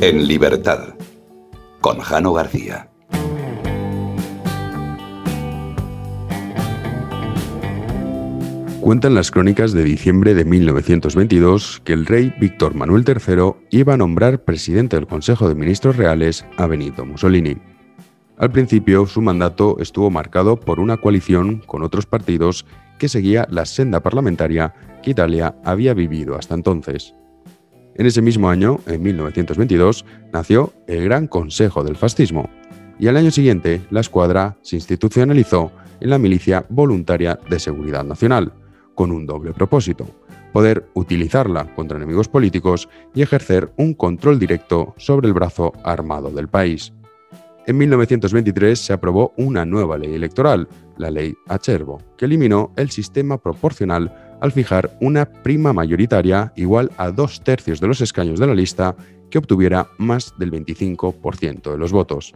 En libertad, con Jano García. Cuentan las crónicas de diciembre de 1922 que el rey Víctor Manuel III iba a nombrar presidente del Consejo de Ministros Reales a Benito Mussolini. Al principio, su mandato estuvo marcado por una coalición con otros partidos que seguía la senda parlamentaria que Italia había vivido hasta entonces. En ese mismo año, en 1922, nació el Gran Consejo del Fascismo, y al año siguiente la escuadra se institucionalizó en la Milicia Voluntaria de Seguridad Nacional, con un doble propósito: poder utilizarla contra enemigos políticos y ejercer un control directo sobre el brazo armado del país. En 1923 se aprobó una nueva ley electoral, la Ley Acerbo, que eliminó el sistema proporcional al fijar una prima mayoritaria igual a 2/3 de los escaños de la lista que obtuviera más del 25% de los votos.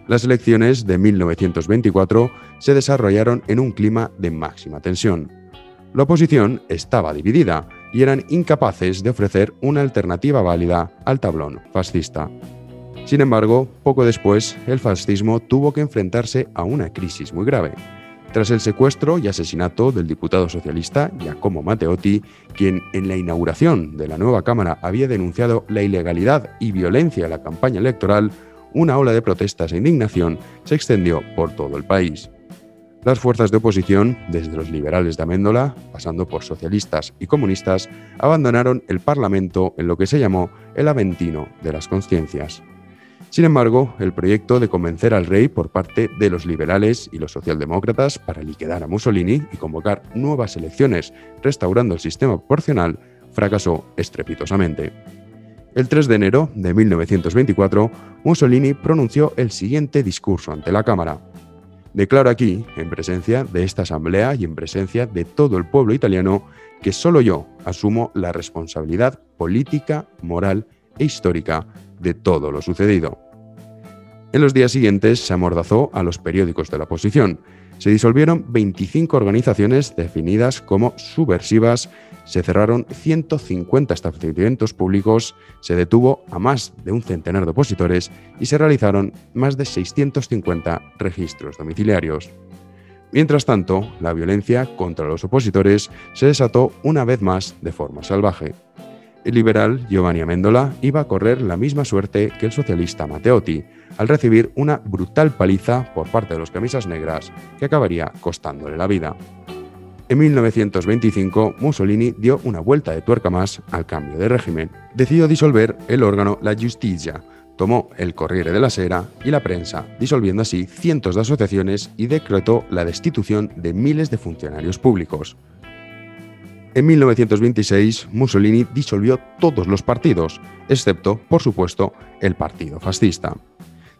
Las elecciones de 1924 se desarrollaron en un clima de máxima tensión. La oposición estaba dividida y eran incapaces de ofrecer una alternativa válida al tablón fascista. Sin embargo, poco después, el fascismo tuvo que enfrentarse a una crisis muy grave. Tras el secuestro y asesinato del diputado socialista Giacomo Matteotti, quien en la inauguración de la nueva Cámara había denunciado la ilegalidad y violencia de la campaña electoral, una ola de protestas e indignación se extendió por todo el país. Las fuerzas de oposición, desde los liberales de Amendola, pasando por socialistas y comunistas, abandonaron el Parlamento en lo que se llamó el Aventino de las Conciencias. Sin embargo, el proyecto de convencer al rey por parte de los liberales y los socialdemócratas para liquidar a Mussolini y convocar nuevas elecciones restaurando el sistema proporcional fracasó estrepitosamente. El 3 de enero de 1924, Mussolini pronunció el siguiente discurso ante la Cámara: «Declaro aquí, en presencia de esta asamblea y en presencia de todo el pueblo italiano, que solo yo asumo la responsabilidad política, moral e histórica de todo lo sucedido». En los días siguientes se amordazó a los periódicos de la oposición. Se disolvieron 25 organizaciones definidas como subversivas, se cerraron 150 establecimientos públicos, se detuvo a más de un centenar de opositores y se realizaron más de 650 registros domiciliarios. Mientras tanto, la violencia contra los opositores se desató una vez más de forma salvaje. El liberal Giovanni Amendola iba a correr la misma suerte que el socialista Matteotti, al recibir una brutal paliza por parte de los camisas negras que acabaría costándole la vida. En 1925, Mussolini dio una vuelta de tuerca más al cambio de régimen. Decidió disolver el órgano La Giustizia, tomó el Corriere della Sera y la prensa, disolviendo así cientos de asociaciones y decretó la destitución de miles de funcionarios públicos. En 1926, Mussolini disolvió todos los partidos, excepto, por supuesto, el Partido Fascista.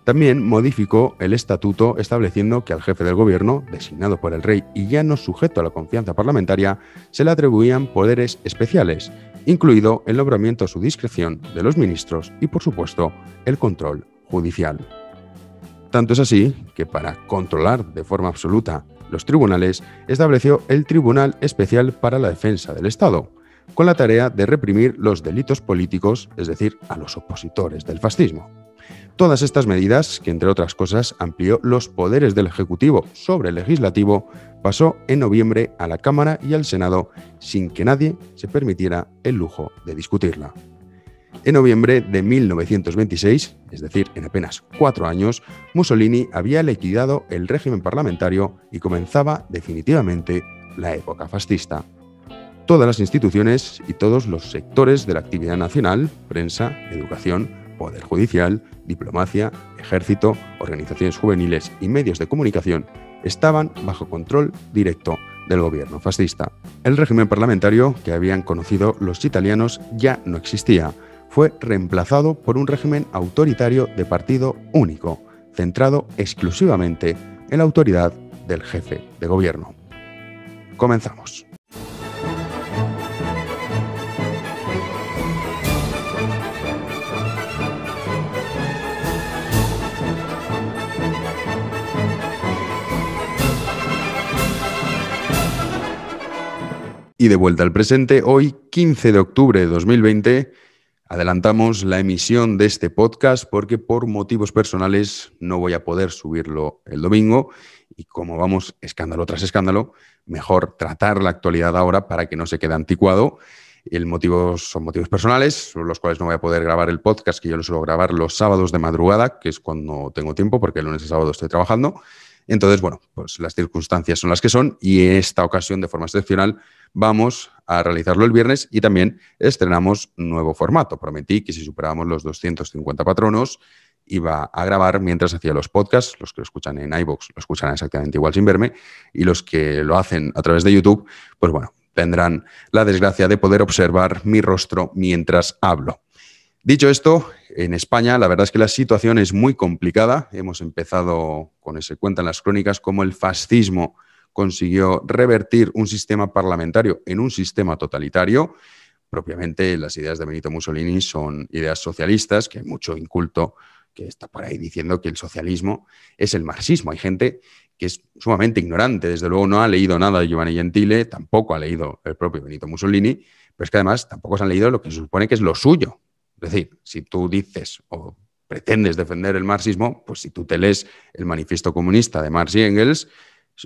También modificó el estatuto estableciendo que al jefe del gobierno, designado por el rey y ya no sujeto a la confianza parlamentaria, se le atribuían poderes especiales, incluido el nombramiento a su discreción de los ministros y, por supuesto, el control judicial. Tanto es así que, para controlar de forma absoluta los tribunales, estableció el Tribunal Especial para la Defensa del Estado, con la tarea de reprimir los delitos políticos, es decir, a los opositores del fascismo. Todas estas medidas, que entre otras cosas amplió los poderes del Ejecutivo sobre el Legislativo, pasó en noviembre a la Cámara y al Senado sin que nadie se permitiera el lujo de discutirla. En noviembre de 1926, es decir, en apenas 4 años, Mussolini había liquidado el régimen parlamentario y comenzaba definitivamente la época fascista. Todas las instituciones y todos los sectores de la actividad nacional, prensa, educación, poder judicial, diplomacia, ejército, organizaciones juveniles y medios de comunicación estaban bajo control directo del gobierno fascista. El régimen parlamentario que habían conocido los italianos ya no existía. Fue reemplazado por un régimen autoritario de partido único, centrado exclusivamente en la autoridad del jefe de gobierno. Comenzamos. Y de vuelta al presente, hoy 15 de octubre de 2020, Adelantamos la emisión de este podcast porque por motivos personales no voy a poder subirlo el domingo y como vamos escándalo tras escándalo, mejor tratar la actualidad ahora para que no se quede anticuado. Son motivos personales, por los cuales no voy a poder grabar el podcast, que yo lo suelo grabar los sábados de madrugada, que es cuando tengo tiempo, porque el lunes y sábado estoy trabajando. Entonces, bueno, pues las circunstancias son las que son y en esta ocasión, de forma excepcional, vamos a realizarlo el viernes y también estrenamos nuevo formato. Prometí que si superábamos los 250 patronos iba a grabar mientras hacía los podcasts. Los que lo escuchan en iVoox lo escuchan exactamente igual sin verme y los que lo hacen a través de YouTube, pues bueno, tendrán la desgracia de poder observar mi rostro mientras hablo. Dicho esto, en España la verdad es que la situación es muy complicada. Hemos empezado, con ese cuentan las crónicas, cómo el fascismo consiguió revertir un sistema parlamentario en un sistema totalitario. Propiamente las ideas de Benito Mussolini son ideas socialistas, que hay mucho inculto que está por ahí diciendo que el socialismo es el marxismo. Hay gente que es sumamente ignorante, desde luego no ha leído nada de Giovanni Gentile, tampoco ha leído el propio Benito Mussolini, pero es que además tampoco se han leído lo que se supone que es lo suyo. Es decir, si tú dices o pretendes defender el marxismo, pues si tú te lees el manifiesto comunista de Marx y Engels,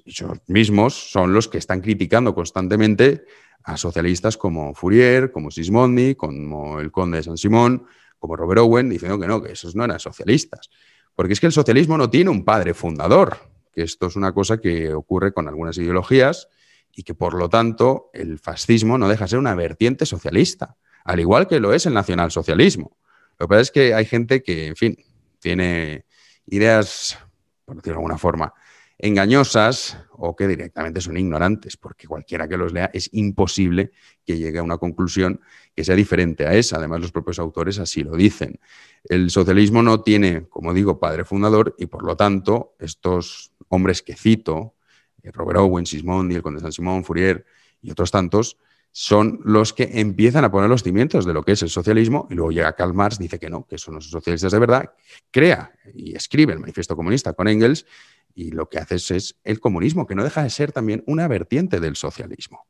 ellos mismos son los que están criticando constantemente a socialistas como Fourier, como Sismondi, como el conde de Saint-Simon, como Robert Owen, diciendo que esos no eran socialistas. Porque es que el socialismo no tiene un padre fundador, que esto es una cosa que ocurre con algunas ideologías y que, por lo tanto, el fascismo no deja de ser una vertiente socialista, al igual que lo es el nacionalsocialismo. Lo que pasa es que hay gente que, en fin, tiene ideas, por decirlo de alguna forma, engañosas o que directamente son ignorantes, porque cualquiera que los lea es imposible que llegue a una conclusión que sea diferente a esa. Además, los propios autores así lo dicen. El socialismo no tiene, como digo, padre fundador y, por lo tanto, estos hombres que cito, Robert Owen, Sismondi, el conde de Saint-Simon, Fourier y otros tantos, son los que empiezan a poner los cimientos de lo que es el socialismo y luego llega Karl Marx, dice que no, que son los socialistas de verdad, crea y escribe el manifiesto comunista con Engels y lo que hace es el comunismo, que no deja de ser también una vertiente del socialismo.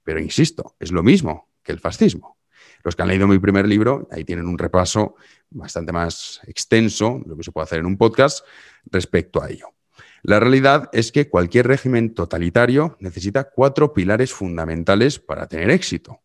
Pero insisto, es lo mismo que el fascismo. Los que han leído mi primer libro, ahí tienen un repaso bastante más extenso, lo que se puede hacer en un podcast, respecto a ello. La realidad es que cualquier régimen totalitario necesita 4 pilares fundamentales para tener éxito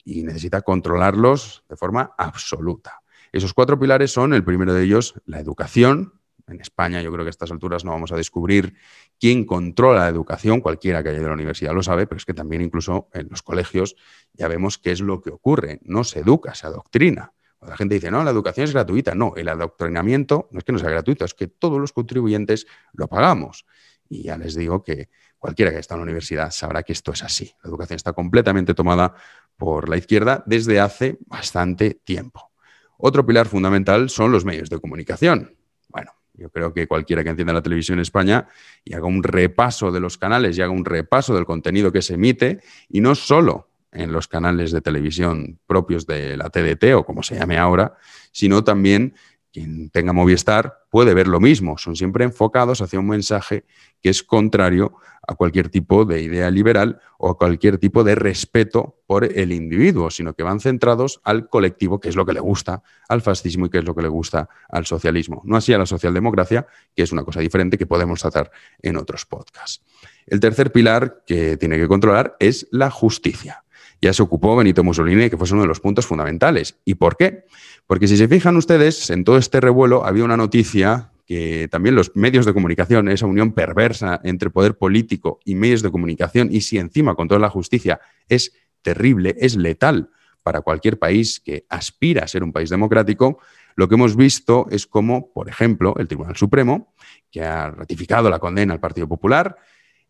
y necesita controlarlos de forma absoluta. Esos 4 pilares son, el primero de ellos, la educación. En España yo creo que a estas alturas no vamos a descubrir quién controla la educación, cualquiera que haya ido a la universidad lo sabe, pero es que también incluso en los colegios ya vemos qué es lo que ocurre. No se educa, se adoctrina. La gente dice, no, la educación es gratuita. No, el adoctrinamiento no es que no sea gratuito, es que todos los contribuyentes lo pagamos. Y ya les digo que cualquiera que está en la universidad sabrá que esto es así. La educación está completamente tomada por la izquierda desde hace bastante tiempo. Otro pilar fundamental son los medios de comunicación. Bueno, yo creo que cualquiera que encienda la televisión en España y haga un repaso de los canales y haga un repaso del contenido que se emite, y no solo en los canales de televisión propios de la TDT o como se llame ahora, sino también quien tenga Movistar puede ver lo mismo. Son siempre enfocados hacia un mensaje que es contrario a cualquier tipo de idea liberal o a cualquier tipo de respeto por el individuo, sino que van centrados al colectivo, que es lo que le gusta al fascismo y que es lo que le gusta al socialismo. No así a la socialdemocracia, que es una cosa diferente que podemos tratar en otros podcasts. El tercer pilar que tiene que controlar es la justicia. Ya se ocupó Benito Mussolini, que fue uno de los puntos fundamentales. ¿Y por qué? Porque si se fijan ustedes, en todo este revuelo había una noticia que también los medios de comunicación, esa unión perversa entre poder político y medios de comunicación, y si encima controla la justicia, es terrible, es letal para cualquier país que aspira a ser un país democrático. Lo que hemos visto es cómo, por ejemplo, el Tribunal Supremo, que ha ratificado la condena al Partido Popular,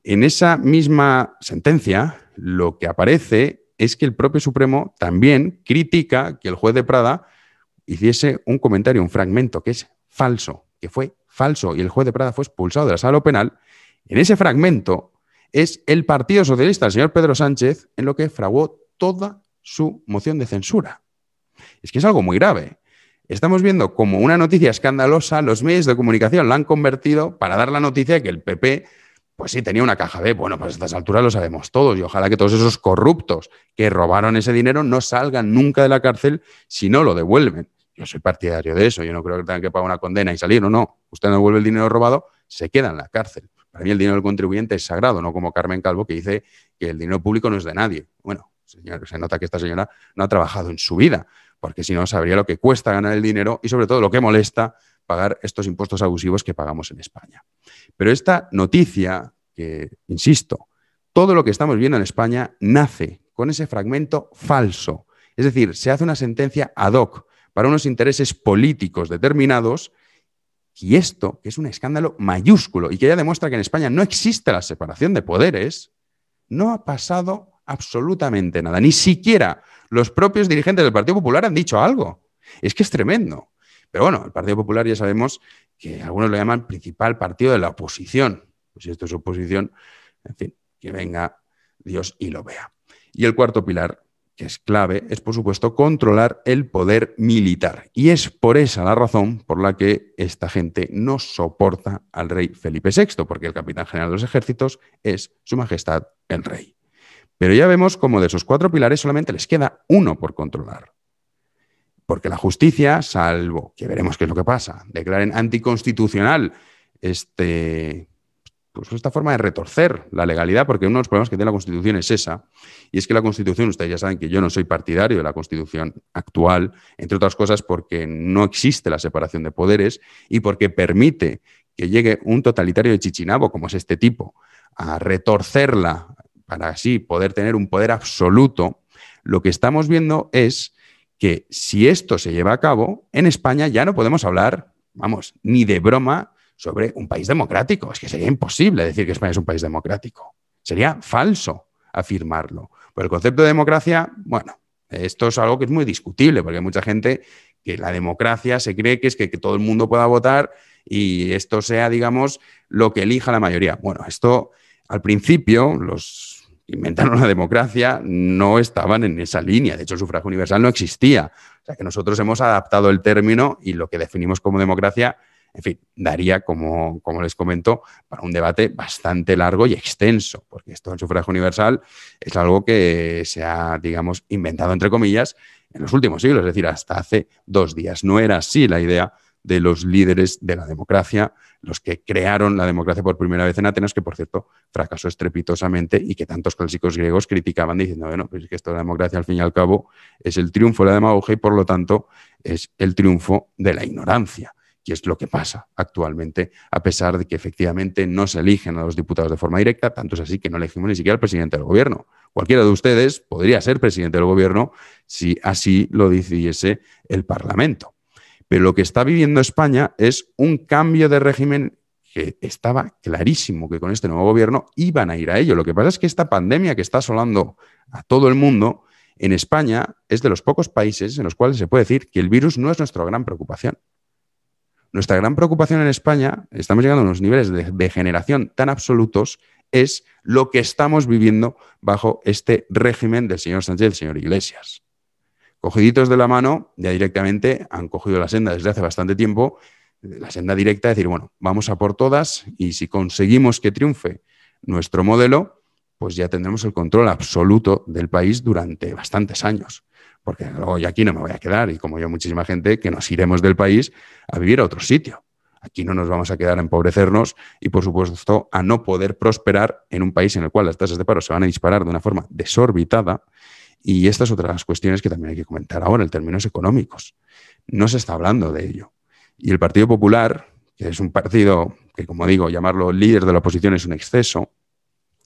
en esa misma sentencia lo que aparece es que el propio Supremo también critica que el juez de Prada hiciese un comentario, un fragmento que es falso, que fue falso, y el juez de Prada fue expulsado de la sala penal. En ese fragmento es el Partido Socialista, el señor Pedro Sánchez, en lo que fraguó toda su moción de censura. Es que es algo muy grave. Estamos viendo como una noticia escandalosa, los medios de comunicación la han convertido para dar la noticia de que el PP Pues sí, tenía una caja B. Bueno, pues a estas alturas lo sabemos todos y ojalá que todos esos corruptos que robaron ese dinero no salgan nunca de la cárcel si no lo devuelven. Yo soy partidario de eso. Yo no creo que tengan que pagar una condena y salir. No. Usted no devuelve el dinero robado, se queda en la cárcel. Para mí el dinero del contribuyente es sagrado, no como Carmen Calvo, que dice que el dinero público no es de nadie. Bueno, señor, se nota que esta señora no ha trabajado en su vida, porque si no sabría lo que cuesta ganar el dinero y sobre todo lo que molesta pagar estos impuestos abusivos que pagamos en España. Pero esta noticia, que, insisto, todo lo que estamos viendo en España nace con ese fragmento falso. Es decir, se hace una sentencia ad hoc para unos intereses políticos determinados y esto, que es un escándalo mayúsculo y que ya demuestra que en España no existe la separación de poderes, no ha pasado absolutamente nada. Ni siquiera los propios dirigentes del Partido Popular han dicho algo. Es que es tremendo. Pero bueno, el Partido Popular ya sabemos que algunos lo llaman principal partido de la oposición. Pues si esto es oposición, en fin, que venga Dios y lo vea. Y el cuarto pilar, que es clave, es por supuesto controlar el poder militar. Y es por esa la razón por la que esta gente no soporta al rey Felipe VI, porque el capitán general de los ejércitos es Su Majestad el Rey. Pero ya vemos como de esos 4 pilares solamente les queda uno por controlar. Porque la justicia, salvo que veremos qué es lo que pasa, declaren anticonstitucional pues esta forma de retorcer la legalidad, porque uno de los problemas que tiene la Constitución es esa, y es que la Constitución, ustedes ya saben que yo no soy partidario de la Constitución actual, entre otras cosas porque no existe la separación de poderes y porque permite que llegue un totalitario de Chichinabo, como es este tipo, a retorcerla para así poder tener un poder absoluto. Lo que estamos viendo es que si esto se lleva a cabo, en España ya no podemos hablar, vamos, ni de broma, sobre un país democrático. Es que sería imposible decir que España es un país democrático. Sería falso afirmarlo. Por el concepto de democracia, bueno, esto es algo que es muy discutible, porque hay mucha gente que la democracia se cree que es que todo el mundo pueda votar y esto sea, digamos, lo que elija la mayoría. Bueno, esto al principio los inventaron la democracia, no estaban en esa línea. De hecho, el sufragio universal no existía. O sea que nosotros hemos adaptado el término y lo que definimos como democracia, en fin, daría, como les comento, para un debate bastante largo y extenso, porque esto del sufragio universal es algo que se ha, digamos, inventado, entre comillas, en los últimos siglos, es decir, hasta hace 2 días. No era así la idea de los líderes de la democracia, los que crearon la democracia por primera vez en Atenas, que, por cierto, fracasó estrepitosamente y que tantos clásicos griegos criticaban diciendo, bueno, pues es que esto de la democracia, al fin y al cabo, es el triunfo de la demagogia y, por lo tanto, es el triunfo de la ignorancia. Y es lo que pasa actualmente, a pesar de que efectivamente no se eligen a los diputados de forma directa, tanto es así que no elegimos ni siquiera al presidente del gobierno. Cualquiera de ustedes podría ser presidente del gobierno si así lo decidiese el Parlamento. Pero lo que está viviendo España es un cambio de régimen que estaba clarísimo que con este nuevo gobierno iban a ir a ello. Lo que pasa es que esta pandemia que está asolando a todo el mundo, en España es de los pocos países en los cuales se puede decir que el virus no es nuestra gran preocupación. Nuestra gran preocupación en España, estamos llegando a unos niveles de degeneración tan absolutos, es lo que estamos viviendo bajo este régimen del señor Sánchez y del señor Iglesias. Cogiditos de la mano, ya directamente han cogido la senda desde hace bastante tiempo, la senda directa, de decir, bueno, vamos a por todas y si conseguimos que triunfe nuestro modelo, pues ya tendremos el control absoluto del país durante bastantes años. Porque luego yo aquí no me voy a quedar y como yo muchísima gente que nos iremos del país a vivir a otro sitio. Aquí no nos vamos a quedar a empobrecernos y, por supuesto, a no poder prosperar en un país en el cual las tasas de paro se van a disparar de una forma desorbitada. Y esta es otra de las cuestiones que también hay que comentar ahora en términos económicos. No se está hablando de ello. Y el Partido Popular, que es un partido que, como digo, llamarlo líder de la oposición es un exceso,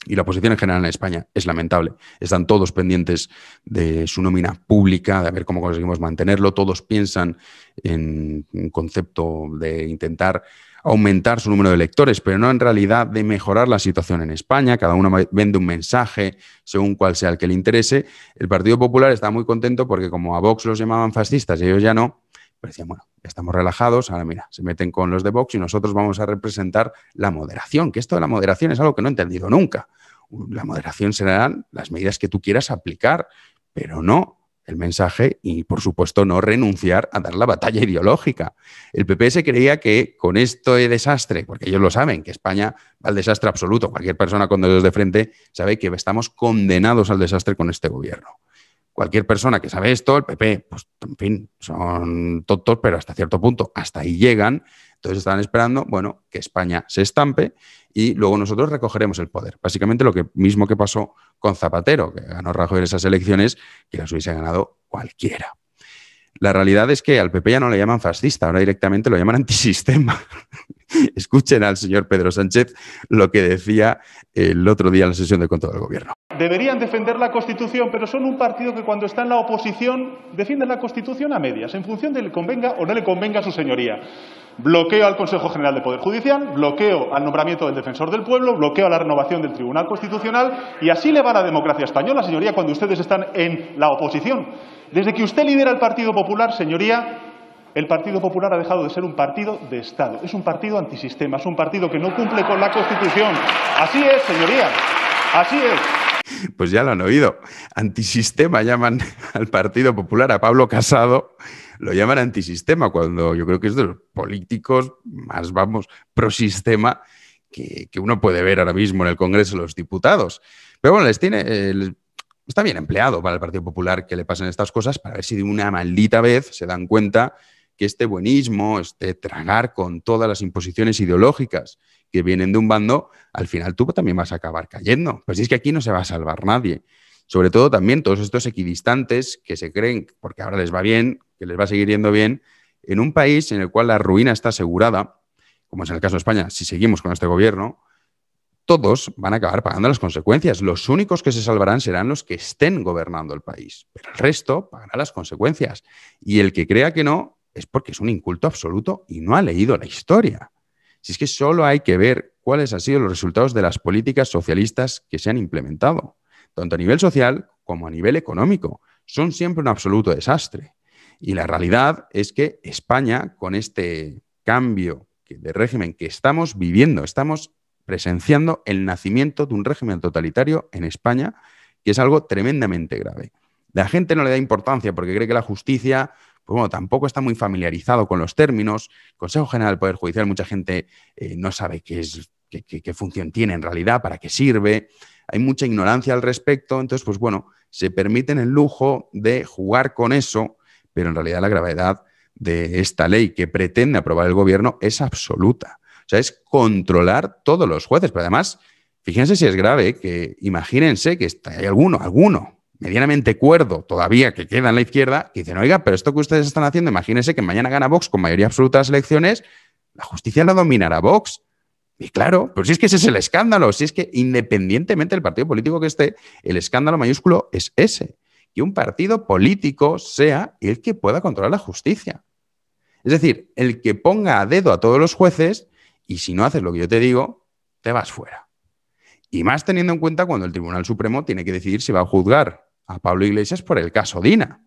y la oposición en general en España es lamentable. Están todos pendientes de su nómina pública, de ver cómo conseguimos mantenerlo. Todos piensan en un concepto de intentar aumentar su número de electores, pero no en realidad de mejorar la situación en España. Cada uno vende un mensaje según cuál sea el que le interese. El Partido Popular está muy contento porque como a Vox los llamaban fascistas y ellos ya no, pues decían, bueno, ya estamos relajados, ahora mira, se meten con los de Vox y nosotros vamos a representar la moderación, que esto de la moderación es algo que no he entendido nunca. La moderación serán las medidas que tú quieras aplicar, pero no el mensaje y, por supuesto, no renunciar a dar la batalla ideológica. El PP se creía que con este desastre, porque ellos lo saben, que España va al desastre absoluto, cualquier persona con dedos de frente sabe que estamos condenados al desastre con este gobierno. Cualquier persona que sabe esto, el PP, pues en fin, son tontos, pero hasta cierto punto, hasta ahí llegan. Entonces están esperando, bueno, que España se estampe y luego nosotros recogeremos el poder. Básicamente lo mismo que pasó con Zapatero, que ganó Rajoy en esas elecciones, que las hubiese ganado cualquiera. La realidad es que al PP ya no le llaman fascista, ahora directamente lo llaman antisistema. Escuchen al señor Pedro Sánchez lo que decía el otro día en la sesión de control del gobierno. Deberían defender la Constitución, pero son un partido que cuando está en la oposición defiende la Constitución a medias, en función de que le convenga o no le convenga a su señoría. Bloqueo al Consejo General del Poder Judicial, bloqueo al nombramiento del Defensor del Pueblo, bloqueo a la renovación del Tribunal Constitucional, y así le va la democracia española, señoría, cuando ustedes están en la oposición. Desde que usted lidera el Partido Popular, señoría, el Partido Popular ha dejado de ser un partido de Estado. Es un partido antisistema, es un partido que no cumple con la Constitución. Así es, señoría, así es. Pues ya lo han oído. Antisistema llaman al Partido Popular, a Pablo Casado, lo llaman antisistema, cuando yo creo que es de los políticos más, prosistema que uno puede ver ahora mismo en el Congreso de los Diputados. Pero bueno, está bien empleado para el Partido Popular que le pasen estas cosas para ver si de una maldita vez se dan cuenta que este buenismo, este tragar con todas las imposiciones ideológicas que vienen de un bando, al final tú también vas a acabar cayendo. Pues es que aquí no se va a salvar nadie. Sobre todo también todos estos equidistantes que se creen, porque ahora les va bien, que les va a seguir yendo bien, en un país en el cual la ruina está asegurada, como es en el caso de España, si seguimos con este gobierno, todos van a acabar pagando las consecuencias. Los únicos que se salvarán serán los que estén gobernando el país, pero el resto pagará las consecuencias. Y el que crea que no es porque es un inculto absoluto y no ha leído la historia. Si es que solo hay que ver cuáles han sido los resultados de las políticas socialistas que se han implementado, tanto a nivel social como a nivel económico. Son siempre un absoluto desastre. Y la realidad es que España, con este cambio de régimen que estamos viviendo, estamos presenciando el nacimiento de un régimen totalitario en España, que es algo tremendamente grave. La gente no le da importancia porque cree que la justicia, pues bueno, tampoco está muy familiarizado con los términos. El Consejo General del Poder Judicial, mucha gente no sabe qué función tiene en realidad, para qué sirve. Hay mucha ignorancia al respecto, entonces, pues bueno, se permiten el lujo de jugar con eso, pero en realidad la gravedad de esta ley que pretende aprobar el gobierno es absoluta. O sea, es controlar todos los jueces. Pero además, fíjense si es grave, que imagínense que hay alguno medianamente cuerdo todavía que queda en la izquierda, que dicen, oiga, pero esto que ustedes están haciendo, imagínense que mañana gana Vox con mayoría absoluta de las elecciones, la justicia la dominará Vox. Y claro, pues si es que ese es el escándalo, si es que independientemente del partido político que esté, el escándalo mayúsculo es ese, que un partido político sea el que pueda controlar la justicia. Es decir, el que ponga a dedo a todos los jueces y si no haces lo que yo te digo, te vas fuera. Y más teniendo en cuenta cuando el Tribunal Supremo tiene que decidir si va a juzgar a Pablo Iglesias por el caso Dina.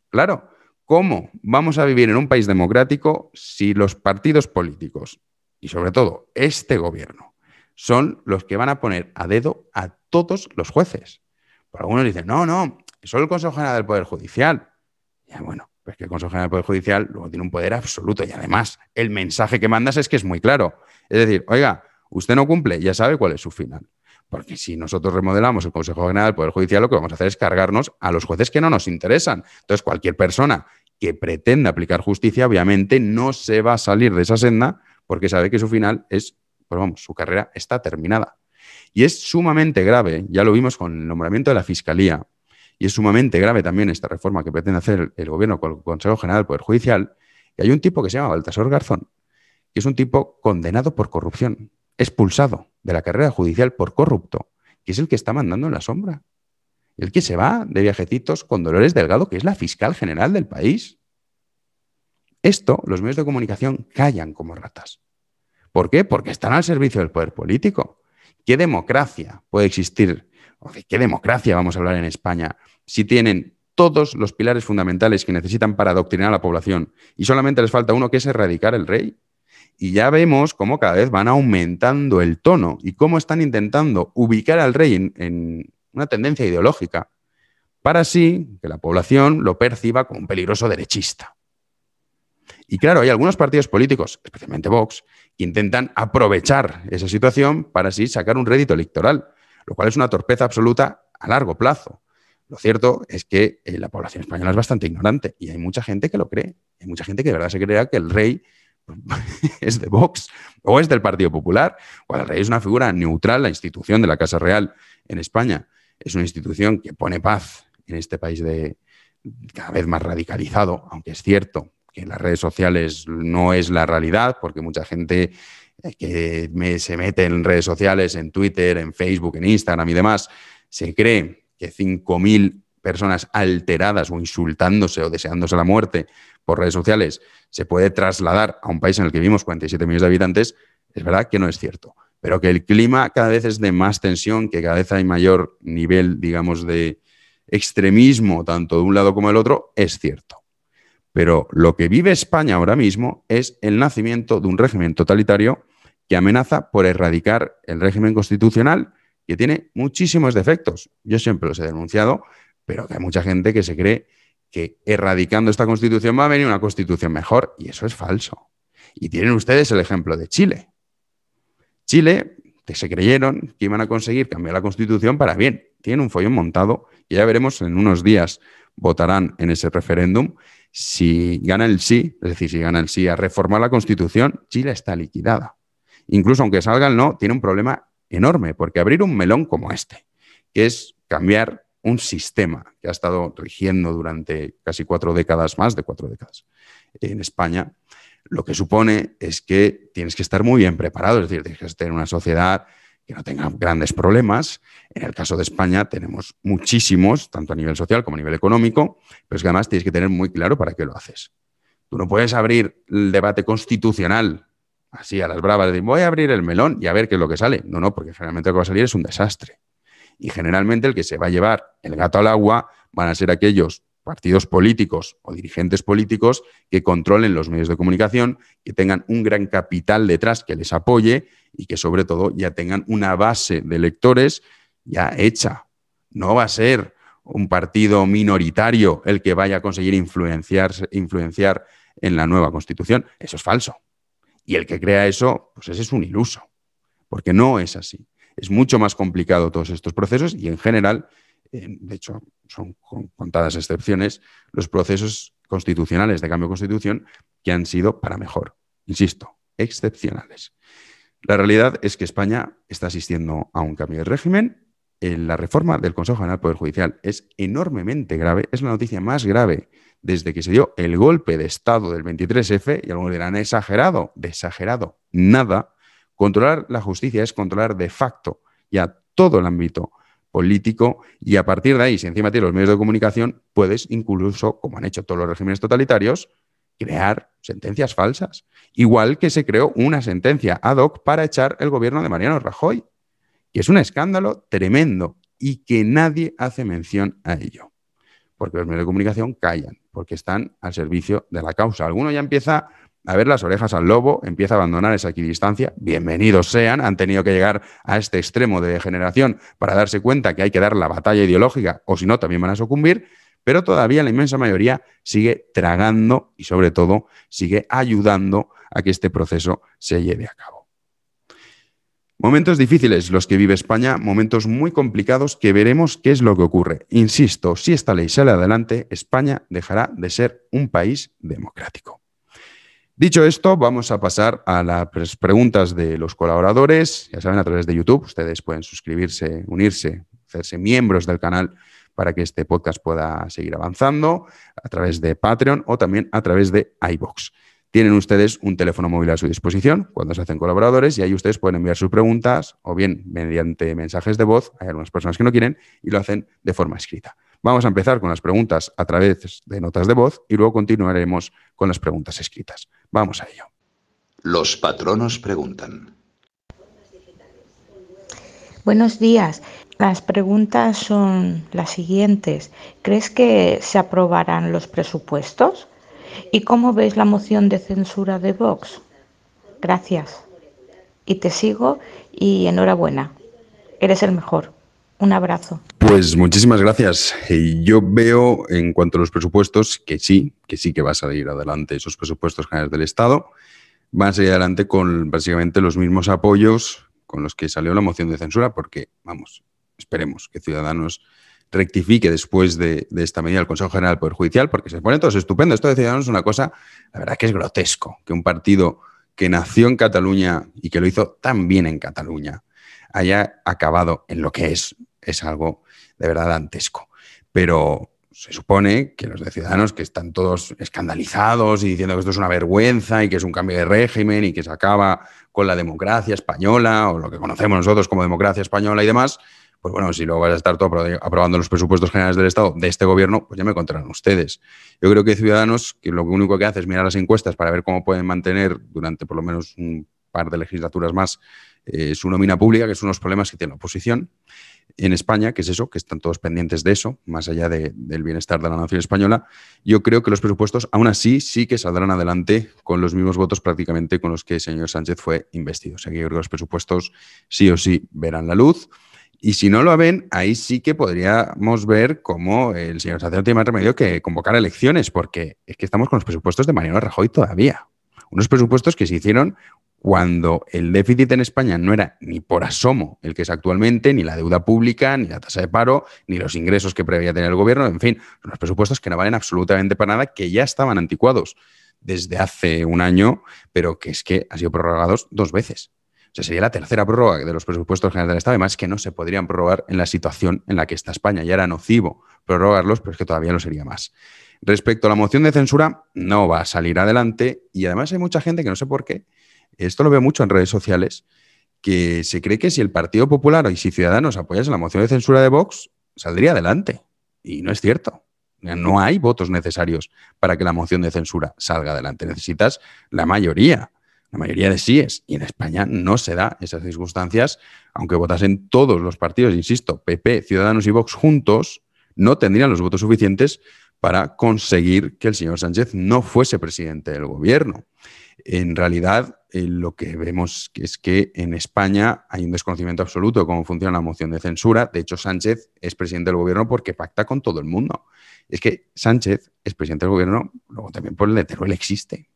Claro, ¿cómo vamos a vivir en un país democrático si los partidos políticos y sobre todo este gobierno son los que van a poner a dedo a todos los jueces? Por algunos dicen, no, es solo el Consejo General del Poder Judicial. Ya bueno, pues que el Consejo General del Poder Judicial luego tiene un poder absoluto y además el mensaje que mandas es que es muy claro. Es decir, oiga, usted no cumple, ya sabe cuál es su final. Porque si nosotros remodelamos el Consejo General del Poder Judicial, lo que vamos a hacer es cargarnos a los jueces que no nos interesan. Entonces, cualquier persona que pretenda aplicar justicia, obviamente, no se va a salir de esa senda porque sabe que su final es, pues vamos, su carrera está terminada. Y es sumamente grave, ya lo vimos con el nombramiento de la Fiscalía, y es sumamente grave también esta reforma que pretende hacer el gobierno con el Consejo General del Poder Judicial, y hay un tipo que se llama Baltasar Garzón, que es un tipo condenado por corrupción, expulsado de la carrera judicial por corrupto, que es el que está mandando en la sombra. El que se va de viajecitos con Dolores Delgado, que es la fiscal general del país. Esto, los medios de comunicación callan como ratas. ¿Por qué? Porque están al servicio del poder político. ¿Qué democracia puede existir? ¿O de qué democracia vamos a hablar en España si tienen todos los pilares fundamentales que necesitan para adoctrinar a la población y solamente les falta uno, que es erradicar el rey? Y ya vemos cómo cada vez van aumentando el tono y cómo están intentando ubicar al rey en una tendencia ideológica para así que la población lo perciba como un peligroso derechista. Y claro, hay algunos partidos políticos, especialmente Vox, que intentan aprovechar esa situación para así sacar un rédito electoral, lo cual es una torpeza absoluta a largo plazo. Lo cierto es que la población española es bastante ignorante y hay mucha gente que lo cree. Hay mucha gente que de verdad se crea que el rey es de Vox o es del Partido Popular. O el rey es una figura neutral, la institución de la Casa Real en España es una institución que pone paz en este país cada vez más radicalizado, aunque es cierto que en las redes sociales no es la realidad, porque mucha gente que se mete en redes sociales, en Twitter, en Facebook, en Instagram y demás, se cree que 5.000 personas alteradas o insultándose o deseándose la muerte por redes sociales se puede trasladar a un país en el que vivimos 47 millones de habitantes. Es verdad que no es cierto, pero que el clima cada vez es de más tensión, que cada vez hay mayor nivel, digamos, de extremismo, tanto de un lado como del otro, es cierto. Pero lo que vive España ahora mismo es el nacimiento de un régimen totalitario que amenaza por erradicar el régimen constitucional, que tiene muchísimos defectos. Yo siempre los he denunciado, pero que hay mucha gente que se cree que erradicando esta Constitución va a venir una Constitución mejor, y eso es falso. Y tienen ustedes el ejemplo de Chile. Chile, que se creyeron que iban a conseguir cambiar la Constitución para bien. Tienen un follón montado y ya veremos, en unos días votarán en ese referéndum. Si gana el sí, es decir, si gana el sí a reformar la Constitución, Chile está liquidada. Incluso aunque salga el no, tiene un problema enorme, porque abrir un melón como este, que es cambiar un sistema que ha estado rigiendo durante casi 4 décadas, más de 4 décadas, en España, lo que supone es que tienes que estar muy bien preparado, es decir, tienes que tener una sociedad que no tenga grandes problemas. En el caso de España tenemos muchísimos, tanto a nivel social como a nivel económico, pero es que además tienes que tener muy claro para qué lo haces. Tú no puedes abrir el debate constitucional así a las bravas, de voy a abrir el melón y a ver qué es lo que sale. No, porque generalmente lo que va a salir es un desastre. Y generalmente el que se va a llevar el gato al agua van a ser aquellos partidos políticos o dirigentes políticos que controlen los medios de comunicación, que tengan un gran capital detrás que les apoye y que sobre todo ya tengan una base de electores ya hecha. No va a ser un partido minoritario el que vaya a conseguir influenciar en la nueva Constitución. Eso es falso. Y el que crea eso, pues ese es un iluso, porque no es así. Es mucho más complicado todos estos procesos y en general, de hecho, son contadas excepciones, los procesos constitucionales de cambio de constitución que han sido para mejor. Insisto, excepcionales. La realidad es que España está asistiendo a un cambio de régimen. La reforma del Consejo General del Poder Judicial es enormemente grave, es la noticia más grave desde que se dio el golpe de Estado del 23F, y algunos dirán exagerado, de exagerado, nada. Controlar la justicia es controlar de facto ya todo el ámbito político, y a partir de ahí, si encima tienes los medios de comunicación, puedes incluso, como han hecho todos los regímenes totalitarios, crear sentencias falsas. Igual que se creó una sentencia ad hoc para echar el gobierno de Mariano Rajoy, que es un escándalo tremendo y que nadie hace mención a ello. Porque los medios de comunicación callan, porque están al servicio de la causa. Alguno ya empieza a ver las orejas al lobo, empieza a abandonar esa equidistancia. Bienvenidos sean, han tenido que llegar a este extremo de degeneración para darse cuenta que hay que dar la batalla ideológica, o si no, también van a sucumbir, pero todavía la inmensa mayoría sigue tragando y, sobre todo, sigue ayudando a que este proceso se lleve a cabo. Momentos difíciles los que vive España, momentos muy complicados que veremos qué es lo que ocurre. Insisto, si esta ley sale adelante, España dejará de ser un país democrático. Dicho esto, vamos a pasar a las preguntas de los colaboradores. Ya saben, a través de YouTube, ustedes pueden suscribirse, unirse, hacerse miembros del canal para que este podcast pueda seguir avanzando, a través de Patreon o también a través de iVoox. Tienen ustedes un teléfono móvil a su disposición cuando se hacen colaboradores y ahí ustedes pueden enviar sus preguntas o bien mediante mensajes de voz. Hay algunas personas que no quieren y lo hacen de forma escrita. Vamos a empezar con las preguntas a través de notas de voz y luego continuaremos con las preguntas escritas. Vamos a ello. Los patronos preguntan. Buenos días. Las preguntas son las siguientes. ¿Crees que se aprobarán los presupuestos? ¿Y cómo ves la moción de censura de Vox? Gracias. Y te sigo y enhorabuena. Eres el mejor. Un abrazo. Pues muchísimas gracias. Yo veo en cuanto a los presupuestos que sí que va a salir adelante esos presupuestos generales del Estado. Van a salir adelante con básicamente los mismos apoyos con los que salió la moción de censura, porque, vamos, esperemos que Ciudadanos rectifique después de esta medida del Consejo General del Poder Judicial, porque se pone todo estupendo. Esto de Ciudadanos es una cosa, la verdad que es grotesco, que un partido que nació en Cataluña y que lo hizo tan bien en Cataluña haya acabado en lo que es algo de verdad dantesco. Pero se supone que los de Ciudadanos, que están todos escandalizados y diciendo que esto es una vergüenza y que es un cambio de régimen y que se acaba con la democracia española o lo que conocemos nosotros como democracia española y demás, pues bueno, si luego vas a estar todo aprobando los presupuestos generales del Estado de este gobierno, pues ya me contarán ustedes. Yo creo que Ciudadanos, que lo único que hace es mirar las encuestas para ver cómo pueden mantener durante por lo menos un par de legislaturas más su nómina pública, que son los problemas que tiene la oposición en España, que es eso, que están todos pendientes de eso, más allá del bienestar de la nación española. Yo creo que los presupuestos, aún así, sí que saldrán adelante con los mismos votos prácticamente con los que el señor Sánchez fue investido. O sea que yo creo que los presupuestos sí o sí verán la luz. Y si no lo ven, ahí sí que podríamos ver cómo el señor Sánchez no tiene más remedio que convocar elecciones, porque es que estamos con los presupuestos de Mariano Rajoy todavía. Unos presupuestos que se hicieron cuando el déficit en España no era ni por asomo el que es actualmente, ni la deuda pública, ni la tasa de paro, ni los ingresos que preveía tener el gobierno. En fin, son los presupuestos que no valen absolutamente para nada, que ya estaban anticuados desde hace un año, pero que es que han sido prorrogados 2 veces. O sea, sería la tercera prórroga de los presupuestos generales del Estado, además que no se podrían prorrogar en la situación en la que está España. Ya era nocivo prorrogarlos, pero es que todavía lo sería más. Respecto a la moción de censura, no va a salir adelante y además hay mucha gente que no sé por qué, esto lo veo mucho en redes sociales, que se cree que si el Partido Popular y si Ciudadanos apoyasen la moción de censura de Vox, saldría adelante. Y no es cierto. No hay votos necesarios para que la moción de censura salga adelante. Necesitas la mayoría de síes. Y en España no se da esas circunstancias, aunque votasen todos los partidos, insisto, PP, Ciudadanos y Vox juntos, no tendrían los votos suficientes para conseguir que el señor Sánchez no fuese presidente del gobierno. En realidad, lo que vemos es que en España hay un desconocimiento absoluto de cómo funciona la moción de censura. De hecho, Sánchez es presidente del gobierno porque pacta con todo el mundo. Es que Sánchez es presidente del gobierno, luego también por el de Teruel existe.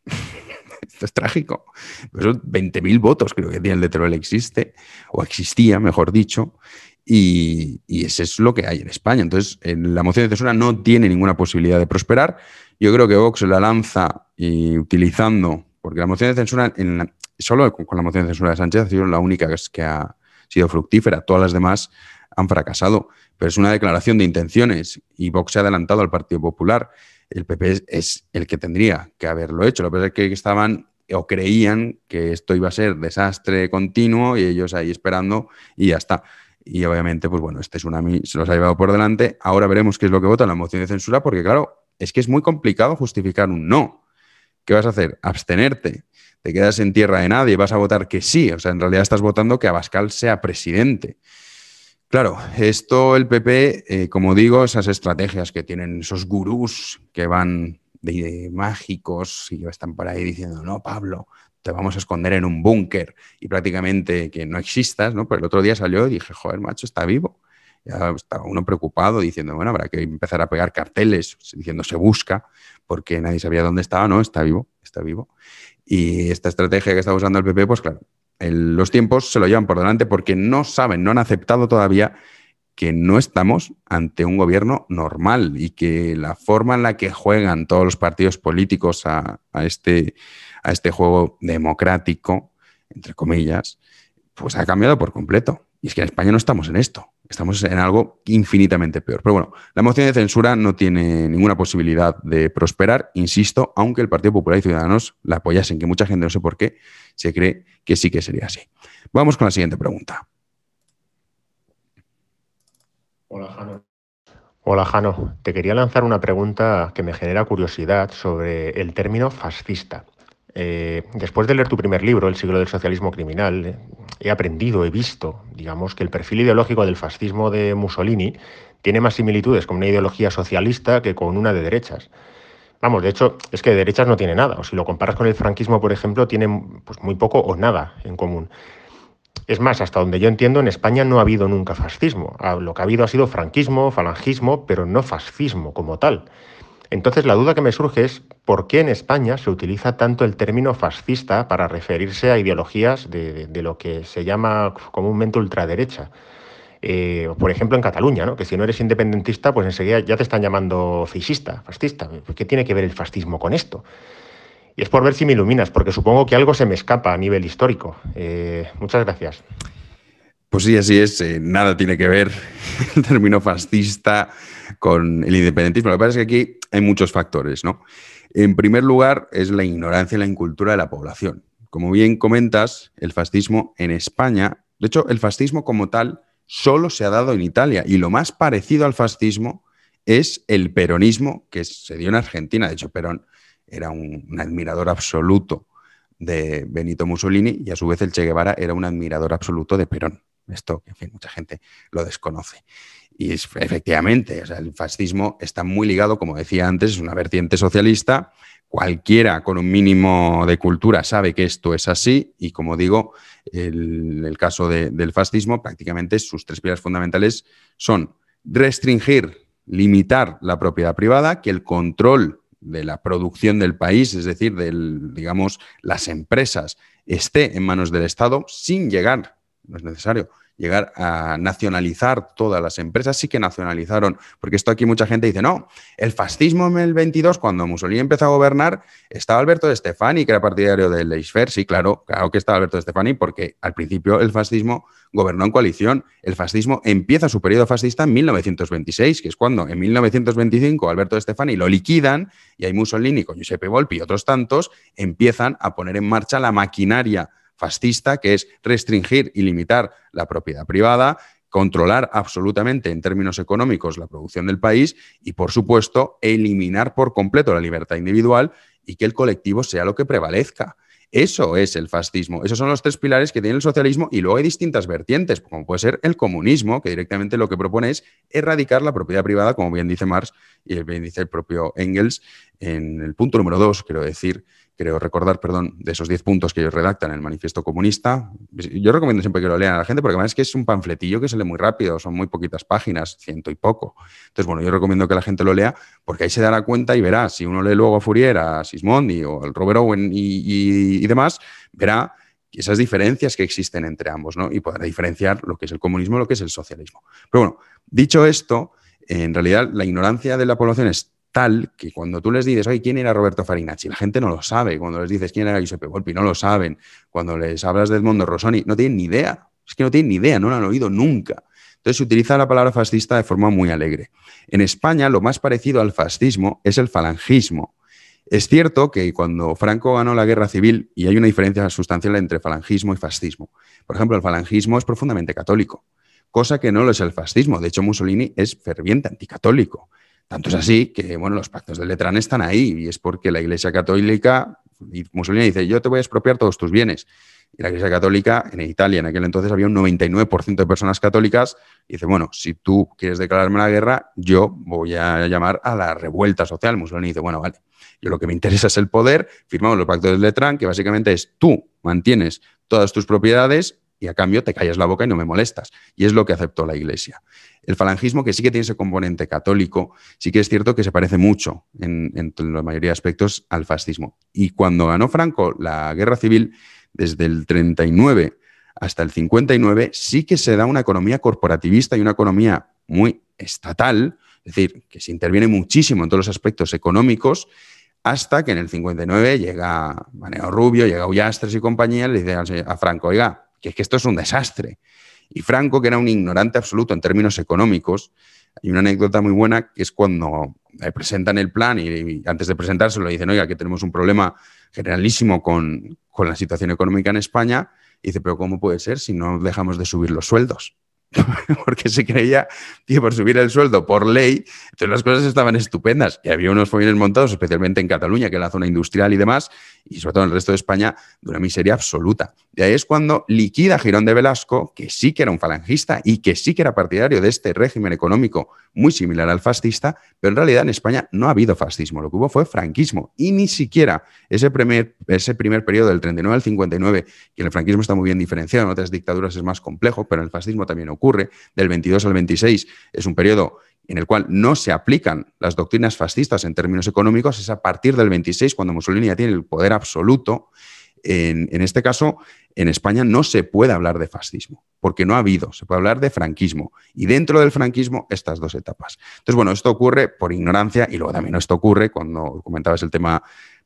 Esto es trágico. Esos 20.000 votos creo que tiene el de Teruel existe, o existía, mejor dicho, y eso es lo que hay en España. Entonces, la moción de censura no tiene ninguna posibilidad de prosperar. Yo creo que Vox la lanza utilizando, porque la moción de censura, solo con la moción de censura de Sánchez ha sido la única que ha sido fructífera. Todas las demás han fracasado, pero es una declaración de intenciones y Vox se ha adelantado al Partido Popular. El PP es el que tendría que haberlo hecho. Lo que pasa es que estaban o creían que esto iba a ser desastre continuo y ellos ahí esperando y ya está. Y obviamente, pues bueno, este tsunami se los ha llevado por delante. Ahora veremos qué es lo que vota la moción de censura, porque claro, es que es muy complicado justificar un no. ¿Qué vas a hacer? Abstenerte. Te quedas en tierra de nadie, vas a votar que sí. O sea, en realidad estás votando que Abascal sea presidente. Claro, esto el PP, como digo, esas estrategias que tienen esos gurús que van de mágicos y que están por ahí diciendo, no, Pablo, te vamos a esconder en un búnker y prácticamente que no existas, ¿no? Pero el otro día salió y dije, joder, macho, está vivo. Ya estaba uno preocupado diciendo, bueno, habrá que empezar a pegar carteles diciendo se busca, porque nadie sabía dónde estaba. No, está vivo, está vivo. Y esta estrategia que está usando el PP, pues claro, los tiempos se lo llevan por delante porque no saben, no han aceptado todavía que no estamos ante un gobierno normal y que la forma en la que juegan todos los partidos políticos a este juego democrático, entre comillas, pues ha cambiado por completo. Y es que en España no estamos en esto, estamos en algo infinitamente peor. Pero bueno, la moción de censura no tiene ninguna posibilidad de prosperar, insisto, aunque el Partido Popular y Ciudadanos la apoyasen, que mucha gente, no sé por qué, se cree que sí que sería así. Vamos con la siguiente pregunta. Hola, Jano. Te quería lanzar una pregunta que me genera curiosidad sobre el término fascista. Después de leer tu primer libro, El siglo del socialismo criminal, he aprendido, he visto, digamos, que el perfil ideológico del fascismo de Mussolini tiene más similitudes con una ideología socialista que con una de derechas. Vamos, de hecho, es que de derechas no tiene nada. O si lo comparas con el franquismo, por ejemplo, tiene pues, muy poco o nada en común. Es más, hasta donde yo entiendo, en España no ha habido nunca fascismo. Lo que ha habido ha sido franquismo, falangismo, pero no fascismo como tal. Entonces, la duda que me surge es por qué en España se utiliza tanto el término fascista para referirse a ideologías de lo que se llama comúnmente ultraderecha. Por ejemplo, en Cataluña, ¿no? Que si no eres independentista, pues enseguida ya te están llamando fascista. ¿Qué tiene que ver el fascismo con esto? Y es por ver si me iluminas, porque supongo que algo se me escapa a nivel histórico. Muchas gracias. Pues sí, así es. Nada tiene que ver el término fascista con el independentismo. Lo que pasa es que aquí hay muchos factores, ¿no? En primer lugar, es la ignorancia y la incultura de la población. Como bien comentas, el fascismo en España, de hecho, el fascismo como tal solo se ha dado en Italia y lo más parecido al fascismo es el peronismo que se dio en Argentina. De hecho, Perón era un admirador absoluto de Benito Mussolini y a su vez el Che Guevara era un admirador absoluto de Perón. Esto, en fin, mucha gente lo desconoce. Y efectivamente, o sea, el fascismo está muy ligado, como decía antes, es una vertiente socialista. Cualquiera con un mínimo de cultura sabe que esto es así y, como digo, el caso del fascismo, prácticamente sus tres pilares fundamentales son restringir, limitar la propiedad privada, que el control de la producción del país, es decir, digamos, las empresas, esté en manos del Estado sin llegar, no es necesario, llegar a nacionalizar todas las empresas. Sí que nacionalizaron, porque esto aquí mucha gente dice, no, el fascismo en el 22, cuando Mussolini empezó a gobernar, estaba Alberto de Stefani, que era partidario del laissez-faire. Sí, claro que estaba Alberto de Stefani, porque al principio el fascismo gobernó en coalición. El fascismo empieza su periodo fascista en 1926, que es cuando en 1925 Alberto de Stefani lo liquidan y ahí Mussolini con Giuseppe Volpi y otros tantos empiezan a poner en marcha la maquinaria fascista, que es restringir y limitar la propiedad privada, controlar absolutamente en términos económicos la producción del país y, por supuesto, eliminar por completo la libertad individual y que el colectivo sea lo que prevalezca. Eso es el fascismo. Esos son los tres pilares que tiene el socialismo y luego hay distintas vertientes, como puede ser el comunismo, que directamente lo que propone es erradicar la propiedad privada, como bien dice Marx y bien dice el propio Engels en el punto número 2, creo recordar, de esos 10 puntos que ellos redactan en el Manifiesto Comunista. Yo recomiendo siempre que lo lean a la gente porque además es que es un panfletillo que se lee muy rápido, son muy poquitas páginas, 100 y poco. Entonces, bueno, yo recomiendo que la gente lo lea porque ahí se dará cuenta y verá, si uno lee luego a Fourier, a Sismondi o al Robert Owen y demás, verá esas diferencias que existen entre ambos, ¿no? Y podrá diferenciar lo que es el comunismo y lo que es el socialismo. Pero bueno, dicho esto, en realidad la ignorancia de la población es tal que cuando tú les dices, oye, ¿quién era Roberto Farinacci? La gente no lo sabe. Cuando les dices quién era Giuseppe Volpi, no lo saben. Cuando les hablas de Edmondo Rossoni, no tienen ni idea. Es que no tienen ni idea, no lo han oído nunca. Entonces se utiliza la palabra fascista de forma muy alegre. En España lo más parecido al fascismo es el falangismo. Es cierto que cuando Franco ganó la guerra civil, y hay una diferencia sustancial entre falangismo y fascismo. Por ejemplo, el falangismo es profundamente católico, cosa que no lo es el fascismo. De hecho, Mussolini es ferviente anticatólico. Tanto es así que, bueno, los pactos de Letrán están ahí y es porque la Iglesia Católica, y Mussolini dice, yo te voy a expropiar todos tus bienes. Y la Iglesia Católica, en Italia en aquel entonces había un 99% de personas católicas, y dice, bueno, si tú quieres declararme la guerra, yo voy a llamar a la revuelta social. Mussolini dice, bueno, vale, yo lo que me interesa es el poder, firmamos los pactos de Letrán, que básicamente es tú mantienes todas tus propiedades y a cambio te callas la boca y no me molestas. Y es lo que aceptó la Iglesia. El falangismo, que sí que tiene ese componente católico, sí que es cierto que se parece mucho en la mayoría de aspectos al fascismo. Y cuando ganó Franco la guerra civil, desde el 39 hasta el 59, sí que se da una economía corporativista y una economía muy estatal, es decir, que se interviene muchísimo en todos los aspectos económicos, hasta que en el 59 llega Maneo Rubio, llega Ullastres y compañía, le dice a Franco, oiga, que es que esto es un desastre. Y Franco, que era un ignorante absoluto en términos económicos, hay una anécdota muy buena que es cuando presentan el plan y antes de presentárselo le dicen, oiga, que tenemos un problema generalísimo con la situación económica en España. Y dice, pero ¿cómo puede ser si no dejamos de subir los sueldos? porque se creía que por subir el sueldo por ley, entonces las cosas estaban estupendas. Y había unos follones montados, especialmente en Cataluña, que es la zona industrial y demás, y sobre todo en el resto de España, de una miseria absoluta. Y ahí es cuando liquida Girón de Velasco, que sí que era un falangista y que sí que era partidario de este régimen económico muy similar al fascista, pero en realidad en España no ha habido fascismo, lo que hubo fue franquismo. Y ni siquiera ese primer periodo del 39 al 59, que en el franquismo está muy bien diferenciado, en otras dictaduras es más complejo, pero en el fascismo también ocurre, del 22 al 26, es un periodo en el cual no se aplican las doctrinas fascistas en términos económicos, es a partir del 26 cuando Mussolini ya tiene el poder absoluto. En este caso, en España no se puede hablar de fascismo, porque no ha habido, se puede hablar de franquismo. Y dentro del franquismo, estas dos etapas. Entonces, bueno, esto ocurre por ignorancia y luego también esto ocurre cuando comentabas el tema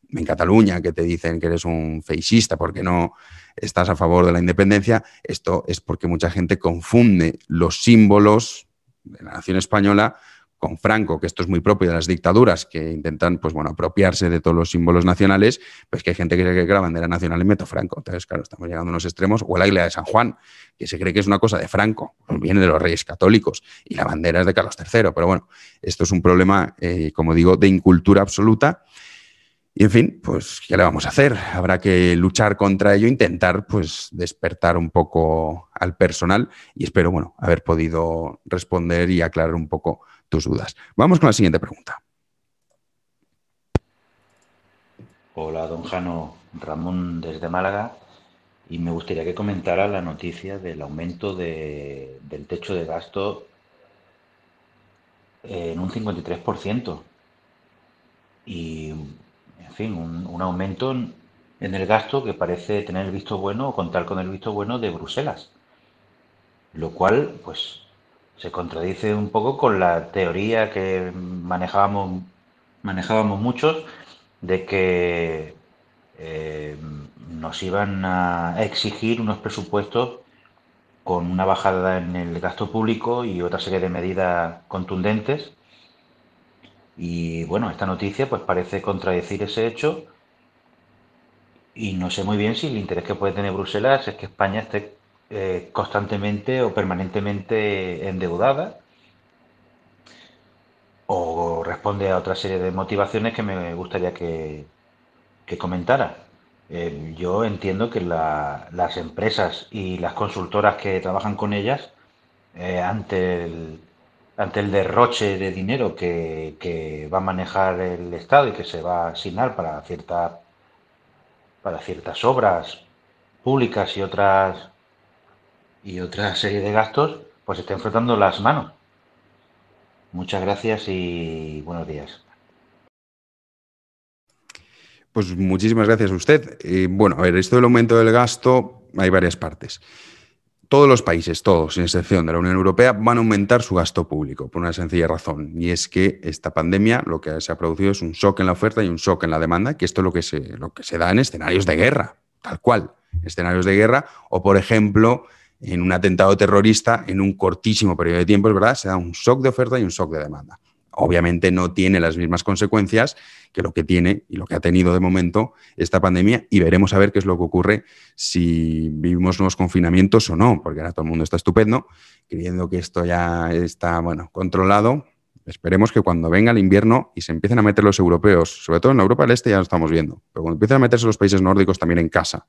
en Cataluña, que te dicen que eres un feixista porque no estás a favor de la independencia. Esto es porque mucha gente confunde los símbolos de la nación española con Franco, que esto es muy propio de las dictaduras que intentan, pues bueno, apropiarse de todos los símbolos nacionales, pues que hay gente que se cree que la bandera nacional es meto Franco. Entonces, claro, estamos llegando a unos extremos. O el águila de San Juan, que se cree que es una cosa de Franco, pues viene de los reyes católicos, y la bandera es de Carlos III. Pero bueno, esto es un problema, como digo, de incultura absoluta. Y en fin, pues, ¿qué le vamos a hacer? Habrá que luchar contra ello, intentar, pues, despertar un poco al personal y espero, bueno, haber podido responder y aclarar un poco tus dudas. Vamos con la siguiente pregunta. Hola, don Jano, Ramón desde Málaga, y me gustaría que comentara la noticia del aumento del techo de gasto en un 53%. Y, en fin, un aumento en el gasto que parece tener el visto bueno o contar con el visto bueno de Bruselas, lo cual, pues, se contradice un poco con la teoría que manejábamos muchos de que nos iban a exigir unos presupuestos con una bajada en el gasto público y otra serie de medidas contundentes. Y bueno, esta noticia pues parece contradecir ese hecho y no sé muy bien si el interés que puede tener Bruselas es que España esté constantemente o permanentemente endeudada, o responde a otra serie de motivaciones que me gustaría que comentara. Yo entiendo que las empresas y las consultoras que trabajan con ellas, ante el derroche de dinero que va a manejar el Estado y que se va a asignar para ciertas obras públicas y otra serie de gastos, pues estén frotando las manos. Muchas gracias y buenos días. Pues muchísimas gracias a usted. Bueno, a ver, esto del aumento del gasto, hay varias partes. Todos los países, todos, sin excepción de la Unión Europea, van a aumentar su gasto público por una sencilla razón, y es que esta pandemia lo que se ha producido es un shock en la oferta y un shock en la demanda, que esto es lo que se da en escenarios de guerra, tal cual, escenarios de guerra, o por ejemplo, en un atentado terrorista, en un cortísimo periodo de tiempo, es verdad, se da un shock de oferta y un shock de demanda. Obviamente no tiene las mismas consecuencias que lo que tiene y lo que ha tenido de momento esta pandemia, y veremos a ver qué es lo que ocurre si vivimos nuevos confinamientos o no, porque ahora todo el mundo está estupendo, creyendo que esto ya está, bueno, controlado. Esperemos que cuando venga el invierno y se empiecen a meter los europeos, sobre todo en Europa del Este ya lo estamos viendo, pero cuando empiecen a meterse los países nórdicos también en casa,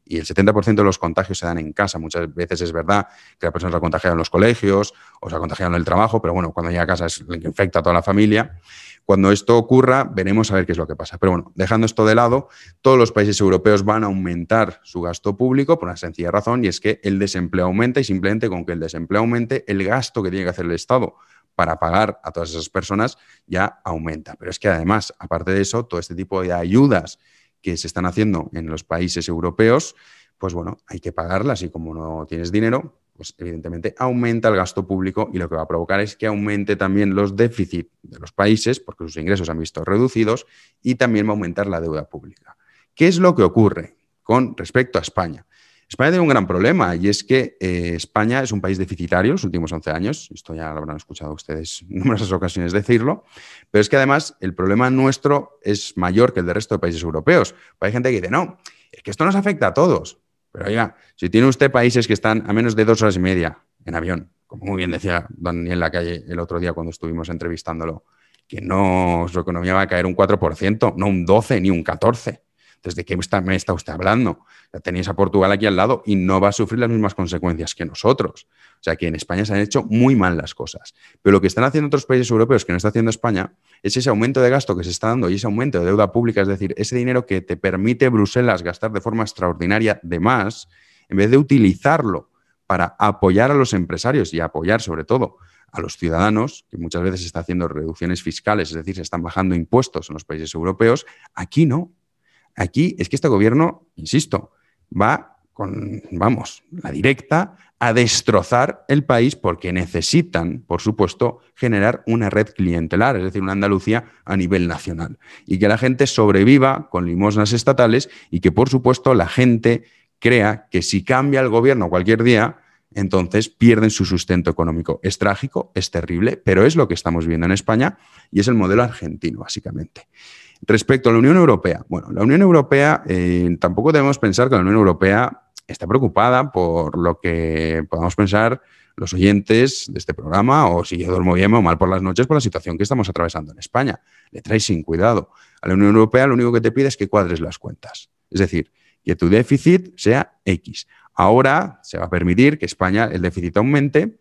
y el 70% de los contagios se dan en casa. Muchas veces es verdad que la persona se ha contagiado en los colegios o se ha contagiado en el trabajo, pero bueno, cuando llega a casa es el que infecta a toda la familia. Cuando esto ocurra, veremos a ver qué es lo que pasa. Pero bueno, dejando esto de lado, todos los países europeos van a aumentar su gasto público por una sencilla razón, y es que el desempleo aumenta, y simplemente con que el desempleo aumente, el gasto que tiene que hacer el Estado para pagar a todas esas personas ya aumenta. Pero es que además, aparte de eso, todo este tipo de ayudas que se están haciendo en los países europeos, pues bueno, hay que pagarlas, y como no tienes dinero, pues evidentemente aumenta el gasto público, y lo que va a provocar es que aumente también los déficits de los países porque sus ingresos se han visto reducidos, y también va a aumentar la deuda pública. ¿Qué es lo que ocurre con respecto a España? España tiene un gran problema, y es que España es un país deficitario los últimos 11 años. Esto ya lo habrán escuchado ustedes en numerosas ocasiones decirlo. Pero es que además el problema nuestro es mayor que el del resto de países europeos. Hay gente que dice, no, es que esto nos afecta a todos. Pero oiga, si tiene usted países que están a menos de 2 horas y media en avión, como muy bien decía Daniel Lacalle el otro día cuando estuvimos entrevistándolo, que no, su economía va a caer un 4%, no un 12 ni un 14%. ¿Desde qué me está usted hablando? Tenéis a Portugal aquí al lado y no va a sufrir las mismas consecuencias que nosotros. O sea, que en España se han hecho muy mal las cosas. Pero lo que están haciendo otros países europeos que no está haciendo España es ese aumento de gasto que se está dando y ese aumento de deuda pública, es decir, ese dinero que te permite Bruselas gastar de forma extraordinaria de más, en vez de utilizarlo para apoyar a los empresarios y apoyar sobre todo a los ciudadanos, que muchas veces se está haciendo reducciones fiscales, es decir, se están bajando impuestos en los países europeos, aquí no. Aquí es que este gobierno, insisto, va con, vamos, la directa a destrozar el país porque necesitan, por supuesto, generar una red clientelar, es decir, una Andalucía a nivel nacional. Y que la gente sobreviva con limosnas estatales y que, por supuesto, la gente crea que si cambia el gobierno cualquier día, entonces pierden su sustento económico. Es trágico, es terrible, pero es lo que estamos viendo en España y es el modelo argentino, básicamente. Respecto a la Unión Europea, bueno, la Unión Europea, tampoco debemos pensar que la Unión Europea está preocupada por lo que podamos pensar los oyentes de este programa o si yo duermo bien o mal por las noches por la situación que estamos atravesando en España. Le traes sin cuidado. A la Unión Europea lo único que te pide es que cuadres las cuentas. Es decir, que tu déficit sea X. Ahora se va a permitir que España el déficit aumente,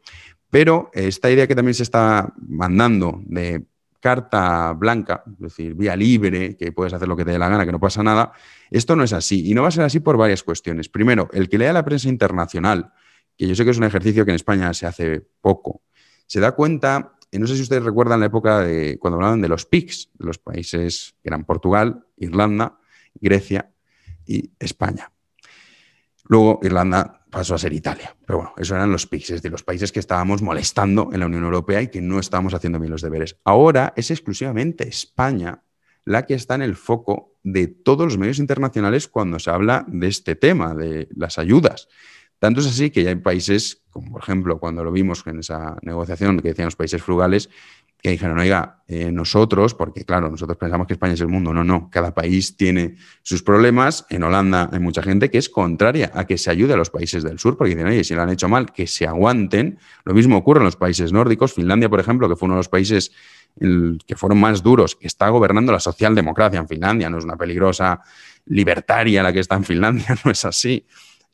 pero esta idea que también se está mandando de carta blanca, es decir, vía libre, que puedes hacer lo que te dé la gana, que no pasa nada, esto no es así. Y no va a ser así por varias cuestiones. Primero, el que lea la prensa internacional, que yo sé que es un ejercicio que en España se hace poco, se da cuenta, no sé si ustedes recuerdan la época de cuando hablaban de los PIGS, de los países que eran Portugal, Irlanda, Grecia y España. Luego Irlanda pasó a ser Italia. Pero bueno, esos eran los PIGS, es decir, los países que estábamos molestando en la Unión Europea y que no estábamos haciendo bien los deberes. Ahora es exclusivamente España la que está en el foco de todos los medios internacionales cuando se habla de este tema, de las ayudas. Tanto es así que ya hay países, como por ejemplo cuando lo vimos en esa negociación que decían los países frugales, que dijeron, oiga, nosotros, porque claro, nosotros pensamos que España es el mundo, no, cada país tiene sus problemas. En Holanda hay mucha gente que es contraria a que se ayude a los países del sur, porque dicen, oye, si lo han hecho mal, que se aguanten. Lo mismo ocurre en los países nórdicos. Finlandia, por ejemplo, que fue uno de los países que fueron más duros, que está gobernando la socialdemocracia en Finlandia, no es una peligrosa libertaria la que está en Finlandia, no es así.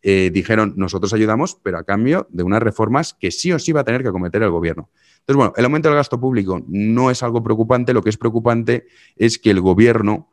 Dijeron, nosotros ayudamos, pero a cambio de unas reformas que sí o sí va a tener que acometer el gobierno. Entonces, bueno, el aumento del gasto público no es algo preocupante. Lo que es preocupante es que el gobierno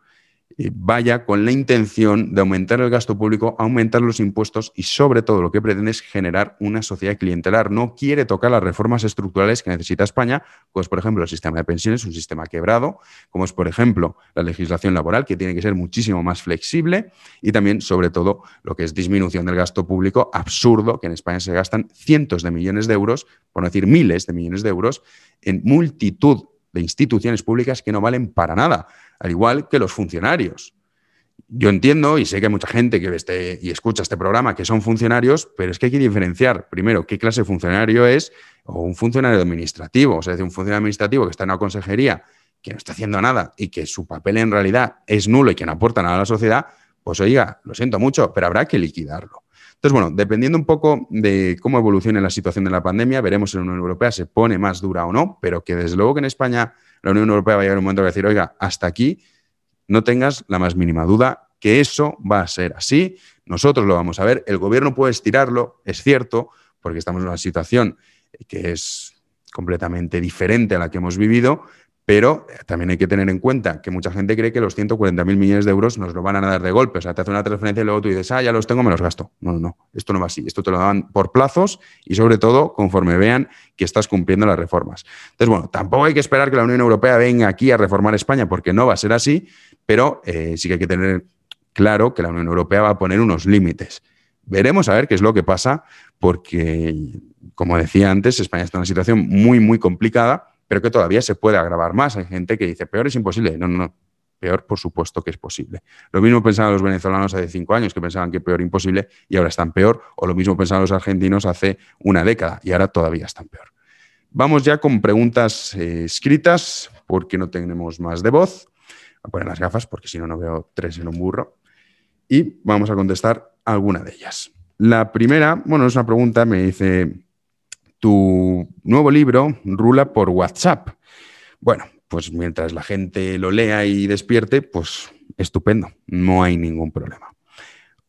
vaya con la intención de aumentar el gasto público, aumentar los impuestos y, sobre todo, lo que pretende es generar una sociedad clientelar. No quiere tocar las reformas estructurales que necesita España, como es, por ejemplo, el sistema de pensiones, un sistema quebrado, como es, por ejemplo, la legislación laboral, que tiene que ser muchísimo más flexible, y también, sobre todo, lo que es disminución del gasto público absurdo, que en España se gastan cientos de millones de euros, por no decir miles de millones de euros, en multitud de instituciones públicas que no valen para nada, al igual que los funcionarios. Yo entiendo y sé que hay mucha gente que ve y escucha este programa que son funcionarios, pero es que hay que diferenciar, primero, qué clase de funcionario es o un funcionario administrativo. O sea, es decir, un funcionario administrativo que está en una consejería, que no está haciendo nada y que su papel en realidad es nulo y que no aporta nada a la sociedad, pues oiga, lo siento mucho, pero habrá que liquidarlo. Entonces, bueno, dependiendo un poco de cómo evolucione la situación de la pandemia, veremos si la Unión Europea se pone más dura o no, pero que desde luego que en España la Unión Europea va a llegar un momento que va a decir, oiga, hasta aquí no tengas la más mínima duda que eso va a ser así. Nosotros lo vamos a ver. El gobierno puede estirarlo, es cierto, porque estamos en una situación que es completamente diferente a la que hemos vivido, pero también hay que tener en cuenta que mucha gente cree que los 140.000 millones de euros nos lo van a dar de golpe. O sea, te hace una transferencia y luego tú dices, ya los tengo, me los gasto. No, esto no va así. Esto te lo dan por plazos y, sobre todo, conforme vean que estás cumpliendo las reformas. Entonces, bueno, tampoco hay que esperar que la Unión Europea venga aquí a reformar España, porque no va a ser así, pero sí que hay que tener claro que la Unión Europea va a poner unos límites. Veremos a ver qué es lo que pasa, porque, como decía antes, España está en una situación muy, muy complicada, pero que todavía se puede agravar más. Hay gente que dice, peor es imposible. No. Peor, por supuesto que es posible. Lo mismo pensaban los venezolanos hace 5 años, que pensaban que peor imposible y ahora están peor. O lo mismo pensaban los argentinos hace una década y ahora todavía están peor. Vamos ya con preguntas escritas, porque no tenemos más de voz. Voy a poner las gafas, porque si no, no veo 3 en un burro. Y vamos a contestar alguna de ellas. La primera, bueno, es una pregunta, me dice... tu nuevo libro rula por WhatsApp. Bueno, pues mientras la gente lo lea y despierte, pues estupendo, no hay ningún problema.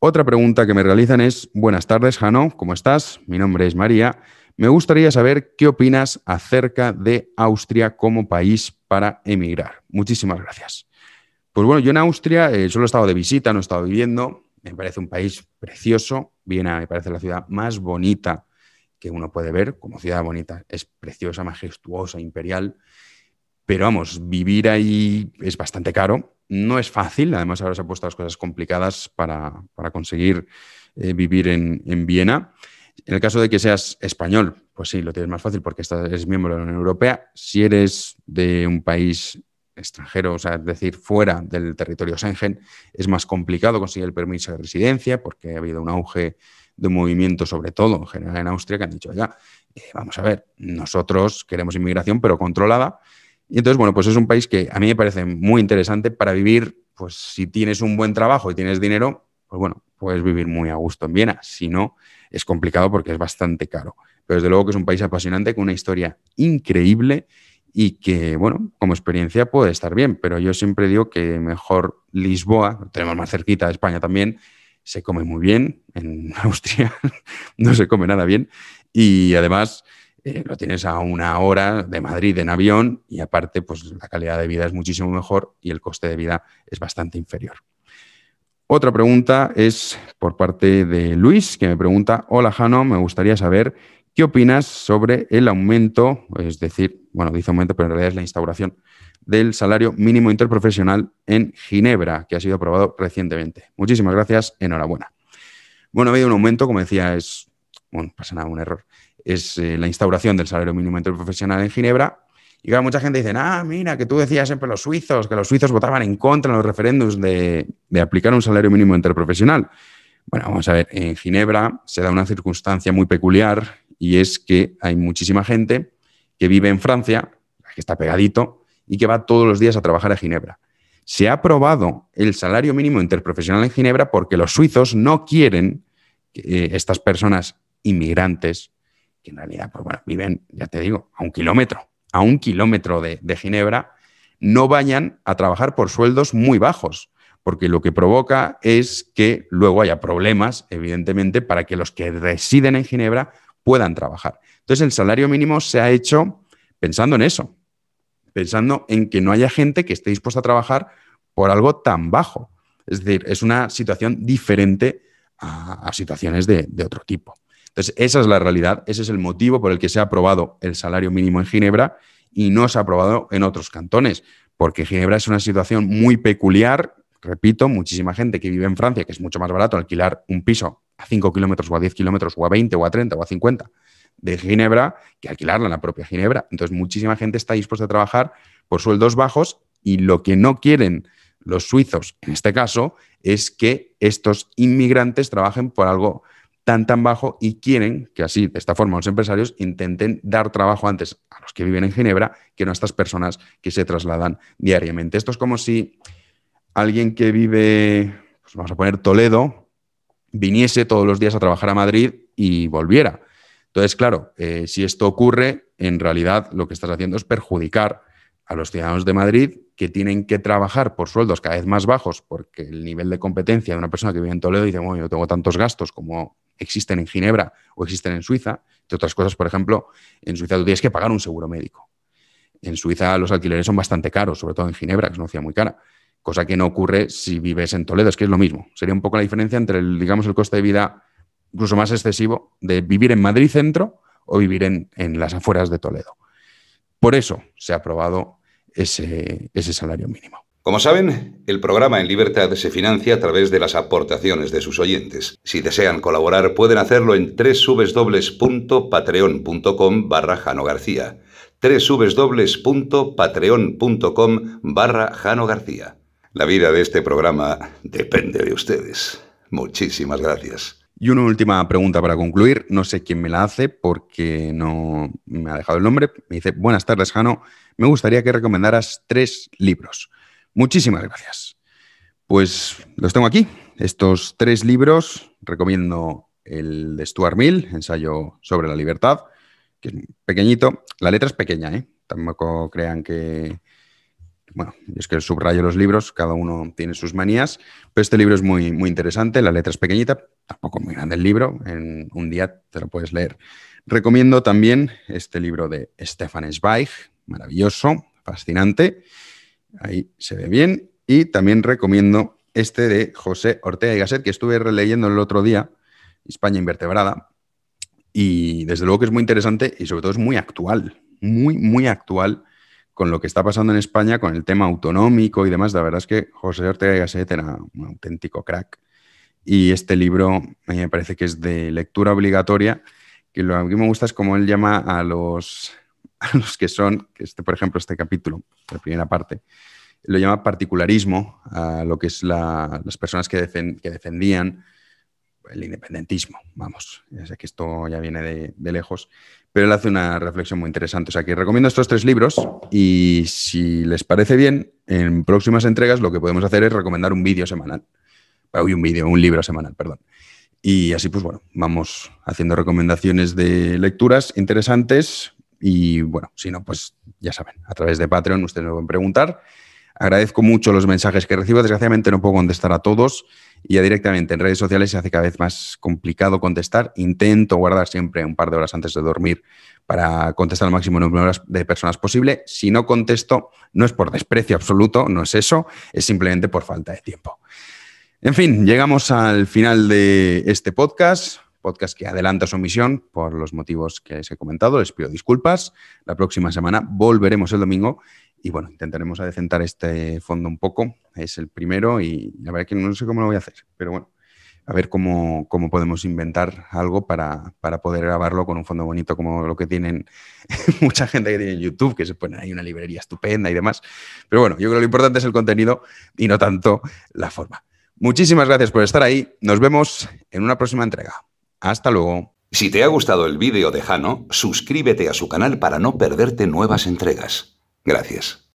Otra pregunta que me realizan es: buenas tardes, Jano, ¿cómo estás? Mi nombre es María. Me gustaría saber qué opinas acerca de Austria como país para emigrar. Muchísimas gracias. Pues bueno, yo en Austria solo he estado de visita, no he estado viviendo. Me parece un país precioso. Viena me parece la ciudad más bonita que uno puede ver. Como ciudad bonita, es preciosa, majestuosa, imperial. Pero vamos, vivir ahí es bastante caro. No es fácil. Además, ahora se han puesto las cosas complicadas para conseguir vivir en Viena. En el caso de que seas español, pues sí, lo tienes más fácil porque eres miembro de la Unión Europea. Si eres de un país extranjero, o sea, es decir, fuera del territorio Schengen, es más complicado conseguir el permiso de residencia porque ha habido un auge de un movimiento, sobre todo en general en Austria, que han dicho, oiga, vamos a ver, nosotros queremos inmigración pero controlada. Y entonces, bueno, pues es un país que a mí me parece muy interesante para vivir. Pues si tienes un buen trabajo y tienes dinero, pues bueno, puedes vivir muy a gusto en Viena. Si no, es complicado porque es bastante caro. Pero desde luego que es un país apasionante, con una historia increíble y que, bueno, como experiencia puede estar bien. Pero yo siempre digo que mejor Lisboa, lo tenemos más cerquita de España también, se come muy bien. En Austria no se come nada bien. Y además lo tienes a 1 hora de Madrid en avión y aparte pues la calidad de vida es muchísimo mejor y el coste de vida es bastante inferior. Otra pregunta es por parte de Luis, que me pregunta: hola, Jano, me gustaría saber qué opinas sobre el aumento, es decir, bueno, dice aumento, pero en realidad es la instauración del salario mínimo interprofesional en Ginebra, que ha sido aprobado recientemente. Muchísimas gracias, enhorabuena. Bueno, ha habido un aumento, como decía, bueno, no pasa nada, un error. Es la instauración del salario mínimo interprofesional en Ginebra. Y claro, mucha gente dice, mira, que tú decías siempre los suizos, que los suizos votaban en contra en los referéndums de aplicar un salario mínimo interprofesional. Bueno, vamos a ver, en Ginebra se da una circunstancia muy peculiar y es que hay muchísima gente que vive en Francia, que está pegadito, y que va todos los días a trabajar a Ginebra. Se ha aprobado el salario mínimo interprofesional en Ginebra porque los suizos no quieren que estas personas inmigrantes, que en realidad pues bueno, viven, ya te digo, a 1 kilómetro de Ginebra, no vayan a trabajar por sueldos muy bajos, porque lo que provoca es que luego haya problemas, evidentemente, para que los que residen en Ginebra puedan trabajar. Entonces, el salario mínimo se ha hecho pensando en eso, pensando en que no haya gente que esté dispuesta a trabajar por algo tan bajo. Es decir, es una situación diferente a situaciones de otro tipo. Entonces, esa es la realidad, ese es el motivo por el que se ha aprobado el salario mínimo en Ginebra y no se ha aprobado en otros cantones, porque Ginebra es una situación muy peculiar. Repito, muchísima gente que vive en Francia, que es mucho más barato alquilar un piso a 5 kilómetros o a 10 kilómetros o a 20 o a 30 o a 50 de Ginebra que alquilarla en la propia Ginebra. Entonces, muchísima gente está dispuesta a trabajar por sueldos bajos y lo que no quieren los suizos, en este caso, es que estos inmigrantes trabajen por algo tan bajo y quieren que así, de esta forma, los empresarios intenten dar trabajo antes a los que viven en Ginebra que no a estas personas que se trasladan diariamente. Esto es como si alguien que vive, pues vamos a poner Toledo, viniese todos los días a trabajar a Madrid y volviera. Entonces, claro, si esto ocurre, en realidad lo que estás haciendo es perjudicar a los ciudadanos de Madrid que tienen que trabajar por sueldos cada vez más bajos porque el nivel de competencia de una persona que vive en Toledo dice, bueno, yo tengo tantos gastos como existen en Ginebra o existen en Suiza. Entre otras cosas, por ejemplo, en Suiza tú tienes que pagar un seguro médico. En Suiza los alquileres son bastante caros, sobre todo en Ginebra, que es una ciudad muy cara, cosa que no ocurre si vives en Toledo, es que es lo mismo. Sería un poco la diferencia entre el coste de vida incluso más excesivo de vivir en Madrid centro o vivir en las afueras de Toledo. Por eso se ha aprobado ese salario mínimo. Como saben, el programa En Libertad se financia a través de las aportaciones de sus oyentes. Si desean colaborar, pueden hacerlo en www.patreon.com/Jano García. www.patreon.com/Jano García. La vida de este programa depende de ustedes. Muchísimas gracias. Y una última pregunta para concluir. No sé quién me la hace porque no me ha dejado el nombre. Me dice, buenas tardes, Jano. Me gustaría que recomendaras 3 libros. Muchísimas gracias. Pues los tengo aquí. Estos 3 libros recomiendo el de Stuart Mill, Ensayo sobre la libertad, que es pequeñito. La letra es pequeña, ¿eh? Tampoco crean que... Bueno, es que subrayo los libros, cada uno tiene sus manías, pero este libro es muy, muy interesante, la letra es pequeñita, tampoco muy grande el libro, en un día te lo puedes leer. Recomiendo también este libro de Stefan Zweig, maravilloso, fascinante, ahí se ve bien, y también recomiendo este de José Ortega y Gasset, que estuve releyendo el otro día, España invertebrada, y desde luego que es muy interesante y sobre todo es muy actual, muy, muy actual con lo que está pasando en España, con el tema autonómico y demás. La verdad es que José Ortega y Gasset era un auténtico crack. Y este libro me parece que es de lectura obligatoria, que lo que me gusta es como él llama a los que son, por ejemplo, este capítulo, la primera parte, lo llama particularismo, a lo que es las personas que defendían el independentismo, vamos. Ya sé que esto ya viene de lejos, pero él hace una reflexión muy interesante. O sea, que recomiendo estos 3 libros y si les parece bien, en próximas entregas lo que podemos hacer es recomendar un vídeo semanal. Un libro semanal, perdón. Y así, pues bueno, vamos haciendo recomendaciones de lecturas interesantes y bueno, si no, pues ya saben, a través de Patreon ustedes me pueden preguntar. Agradezco mucho los mensajes que recibo. Desgraciadamente no puedo contestar a todos y ya directamente en redes sociales se hace cada vez más complicado contestar. Intento guardar siempre un par de horas antes de dormir para contestar al máximo número de personas posible. Si no contesto, no es por desprecio absoluto, no es eso, es simplemente por falta de tiempo. En fin, llegamos al final de este podcast que adelanta su emisión por los motivos que les he comentado. Les pido disculpas. La próxima semana volveremos el domingo. Y bueno, intentaremos adecentar este fondo un poco. Es el primero y la verdad que no sé cómo lo voy a hacer. Pero bueno, a ver cómo podemos inventar algo para poder grabarlo con un fondo bonito como lo que tienen mucha gente que tiene en YouTube, que se ponen ahí una librería estupenda y demás. Pero bueno, yo creo que lo importante es el contenido y no tanto la forma. Muchísimas gracias por estar ahí. Nos vemos en una próxima entrega. Hasta luego. Si te ha gustado el vídeo de Jano, suscríbete a su canal para no perderte nuevas entregas. Gracias.